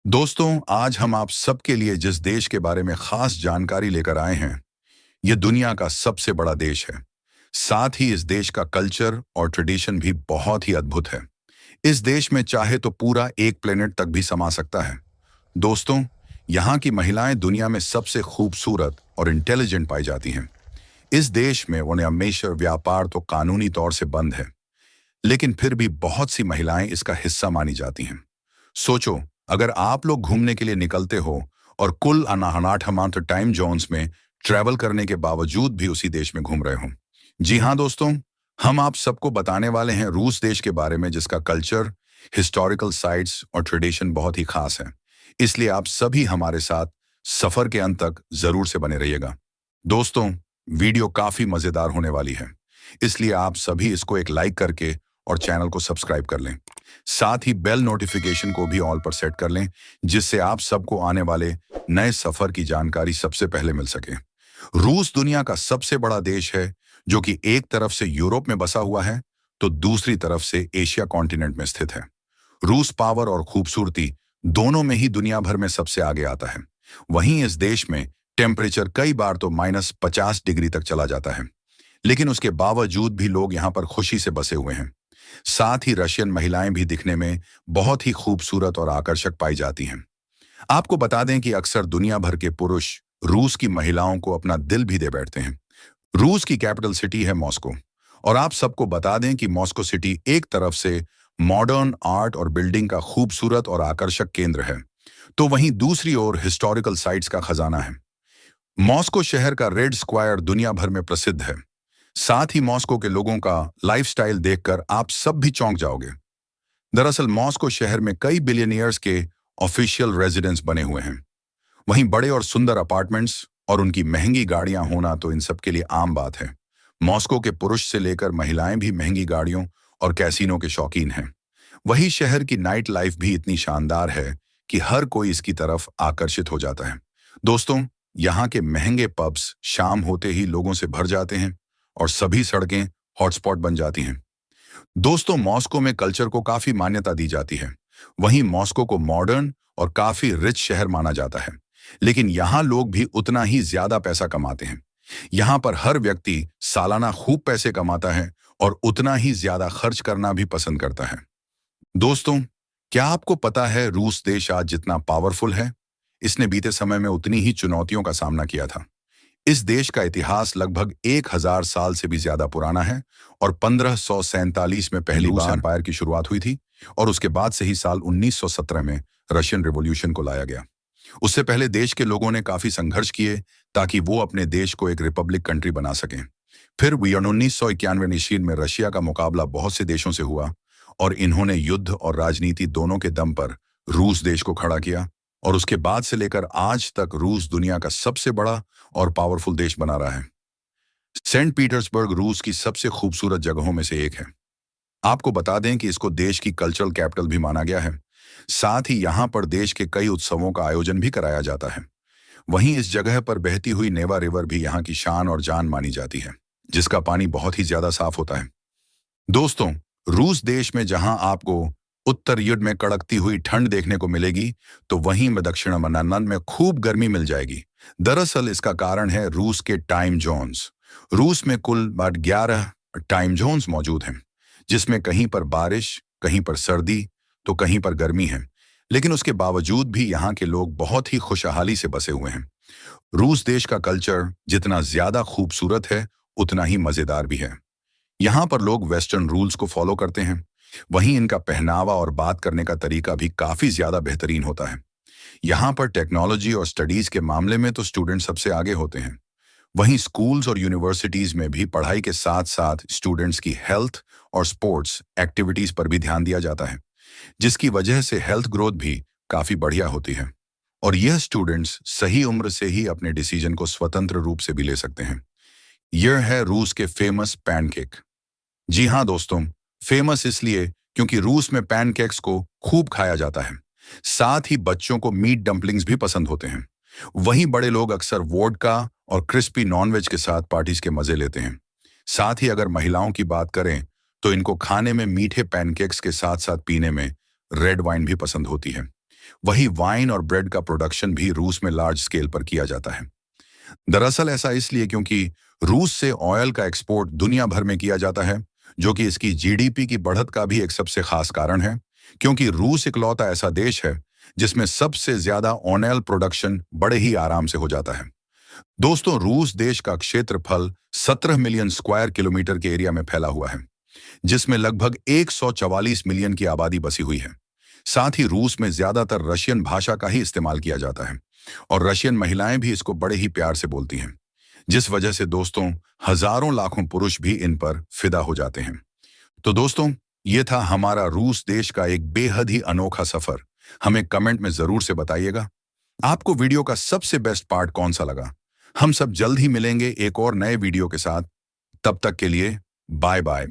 दोस्तों, आज हम आप सबके लिए जिस देश के बारे में खास जानकारी लेकर आए हैं, ये दुनिया का सबसे बड़ा देश है। साथ ही इस देश का कल्चर और ट्रेडिशन भी बहुत ही अद्भुत है। इस देश में चाहे तो पूरा एक प्लेनेट तक भी समा सकता है। दोस्तों, यहाँ की महिलाएं दुनिया में सबसे खूबसूरत और इंटेलिजेंट पाई जाती हैं। इस देश में उन्हें हमेशा व्यापार तो कानूनी तौर से बंद है, लेकिन फिर भी बहुत सी महिलाएं इसका हिस्सा मानी जाती हैं। सोचो, अगर आप लोग घूमने के लिए निकलते हो और कुल अनाहनाट टाइम जोन्स में ट्रैवल करने के बावजूद भी उसी देश में घूम रहे हो। जी हाँ दोस्तों, हम आप सबको बताने वाले हैं रूस देश के बारे में, जिसका कल्चर, हिस्टोरिकल साइट्स और ट्रेडिशन बहुत ही खास है। इसलिए आप सभी हमारे साथ सफर के अंत तक जरूर से बने रहिएगा। दोस्तों, वीडियो काफी मजेदार होने वाली है, इसलिए आप सभी इसको एक लाइक करके और चैनल को सब्सक्राइब कर लें। साथ ही बेल नोटिफिकेशन को भी ऑल पर सेट कर लें, जिससे आप सबको आने वाले नए सफर की जानकारी सबसे पहले मिल सके। रूस दुनिया का सबसे बड़ा देश है, जो कि एक तरफ से यूरोप में बसा हुआ है तो दूसरी तरफ से एशिया कॉन्टिनेंट में स्थित है। रूस पावर और खूबसूरती दोनों में ही दुनिया भर में सबसे आगे आता है। वहीं इस देश में टेम्परेचर कई बार तो -50 डिग्री तक चला जाता है, लेकिन उसके बावजूद भी लोग यहाँ पर खुशी से बसे हुए हैं। साथ ही रशियन महिलाएं भी दिखने में बहुत ही खूबसूरत और आकर्षक पाई जाती हैं। आपको बता दें कि अक्सर दुनिया भर के पुरुष रूस की महिलाओं को अपना दिल भी दे बैठते हैं। रूस की कैपिटल सिटी है मॉस्को, और आप सबको बता दें कि मॉस्को सिटी एक तरफ से मॉडर्न आर्ट और बिल्डिंग का खूबसूरत और आकर्षक केंद्र है, तो वहीं दूसरी ओर हिस्टोरिकल साइट्स का खजाना है। मॉस्को शहर का रेड स्क्वायर दुनिया भर में प्रसिद्ध है। साथ ही मॉस्को के लोगों का लाइफस्टाइल देखकर आप सब भी चौंक जाओगे। दरअसल मॉस्को शहर में कई बिलियनियर्स के ऑफिशियल रेजिडेंस बने हुए हैं। वहीं बड़े और सुंदर अपार्टमेंट्स और उनकी महंगी गाड़ियां होना तो इन सब के लिए आम बात है। मॉस्को के पुरुष से लेकर महिलाएं भी महंगी गाड़ियों और कैसीनो के शौकीन हैं। वही शहर की नाइट लाइफ भी इतनी शानदार है कि हर कोई इसकी तरफ आकर्षित हो जाता है। दोस्तों, यहाँ के महंगे पब्स शाम होते ही लोगों से भर जाते हैं और सभी सड़कें हॉटस्पॉट बन जाती हैं। दोस्तों, मॉस्को में कल्चर को काफी मान्यता दी जाती है। वहीं मॉस्को को मॉडर्न और काफी रिच शहर माना जाता है, लेकिन यहाँ लोग भी उतना ही ज्यादा पैसा कमाते हैं। यहाँ पर हर व्यक्ति सालाना खूब पैसे कमाता है और उतना ही ज्यादा खर्च करना भी पसंद करता है। दोस्तों, क्या आपको पता है रूस देश आज जितना पावरफुल है, इसने बीते समय में उतनी ही चुनौतियों का सामना किया था। इस देश का इतिहास लगभग 1000 साल से भी ज्यादा पुराना है और 1547 में पहली बार एम्पायर की शुरुआत हुई थी, और उसके बाद से ही साल 1917 में रशियन रिवॉल्यूशन को लाया गया। उससे पहले देश के लोगों ने काफी संघर्ष किए ताकि वो अपने देश को एक रिपब्लिक कंट्री बना सकें। फिर 1991 ईस्वी में रशिया का मुकाबला बहुत से देशों से हुआ, और इन्होंने युद्ध और राजनीति दोनों के दम पर रूस देश को खड़ा किया, और उसके बाद से लेकर आज तक रूस दुनिया का सबसे बड़ा और पावरफुल देश बना रहा है। सेंट पीटर्सबर्ग रूस की सबसे खूबसूरत जगहों में से एक है। आपको बता दें कि इसको देश की कल्चरल कैपिटल भी माना गया है। साथ ही यहाँ पर देश के कई उत्सवों का आयोजन भी कराया जाता है। वहीं इस जगह पर बहती हुई नेवा रिवर भी यहाँ की शान और जान मानी जाती है, जिसका पानी बहुत ही ज्यादा साफ होता है। दोस्तों, रूस देश में जहां आपको उत्तर युद्ध में कड़कती हुई ठंड देखने को मिलेगी, तो वहीं में दक्षिण मनानन में खूब गर्मी मिल जाएगी। दरअसल इसका कारण है रूस के टाइम जोन्स। रूस में कुल 11 टाइम जोन्स मौजूद हैं, जिसमें कहीं पर बारिश, कहीं पर सर्दी, तो कहीं पर गर्मी है। लेकिन उसके बावजूद भी यहाँ के लोग बहुत ही खुशहाली से बसे हुए हैं। रूस देश का कल्चर जितना ज्यादा खूबसूरत है, उतना ही मजेदार भी है। यहाँ पर लोग वेस्टर्न रूल्स को फॉलो करते हैं। वहीं इनका पहनावा और बात करने का तरीका भी काफी ज्यादा बेहतरीन होता है। यहाँ पर टेक्नोलॉजी और स्टडीज के मामले में तो स्टूडेंट सबसे आगे होते हैं। वहीं स्कूल्स और यूनिवर्सिटीज में भी पढ़ाई के साथ साथ स्टूडेंट्स की हेल्थ और स्पोर्ट्स एक्टिविटीज पर भी ध्यान दिया जाता है, जिसकी वजह से हेल्थ ग्रोथ भी काफी बढ़िया होती है, और यह स्टूडेंट्स सही उम्र से ही अपने डिसीजन को स्वतंत्र रूप से भी ले सकते हैं। यह है रूस के फेमस पैनकेक। जी हाँ दोस्तों, फेमस इसलिए क्योंकि रूस में पैनकेक्स को खूब खाया जाता है। साथ ही बच्चों को मीट डंपलिंग्स भी पसंद होते हैं। वहीं बड़े लोग अक्सर वोडका और क्रिस्पी नॉनवेज के साथ पार्टीज के मजे लेते हैं। साथ ही अगर महिलाओं की बात करें, तो इनको खाने में मीठे पैनकेक्स के साथ साथ पीने में रेड वाइन भी पसंद होती है। वही वाइन और ब्रेड का प्रोडक्शन भी रूस में लार्ज स्केल पर किया जाता है। दरअसल ऐसा इसलिए क्योंकि रूस से ऑयल का एक्सपोर्ट दुनिया भर में किया जाता है, जो कि इसकी जीडीपी की बढ़त का भी एक सबसे खास कारण है, क्योंकि रूस इकलौता ऐसा देश है जिसमें सबसे ज्यादा ऑयल प्रोडक्शन बड़े ही आराम से हो जाता है। दोस्तों, रूस देश का क्षेत्रफल 17 मिलियन स्क्वायर किलोमीटर के एरिया में फैला हुआ है, जिसमें लगभग 144 मिलियन की आबादी बसी हुई है। साथ ही रूस में ज्यादातर रशियन भाषा का ही इस्तेमाल किया जाता है और रशियन महिलाएं भी इसको बड़े ही प्यार से बोलती हैं, जिस वजह से दोस्तों हजारों लाखों पुरुष भी इन पर फिदा हो जाते हैं। तो दोस्तों, ये था हमारा रूस देश का एक बेहद ही अनोखा सफर। हमें कमेंट में जरूर से बताइएगा आपको वीडियो का सबसे बेस्ट पार्ट कौन सा लगा। हम सब जल्द ही मिलेंगे एक और नए वीडियो के साथ। तब तक के लिए बाय बाय।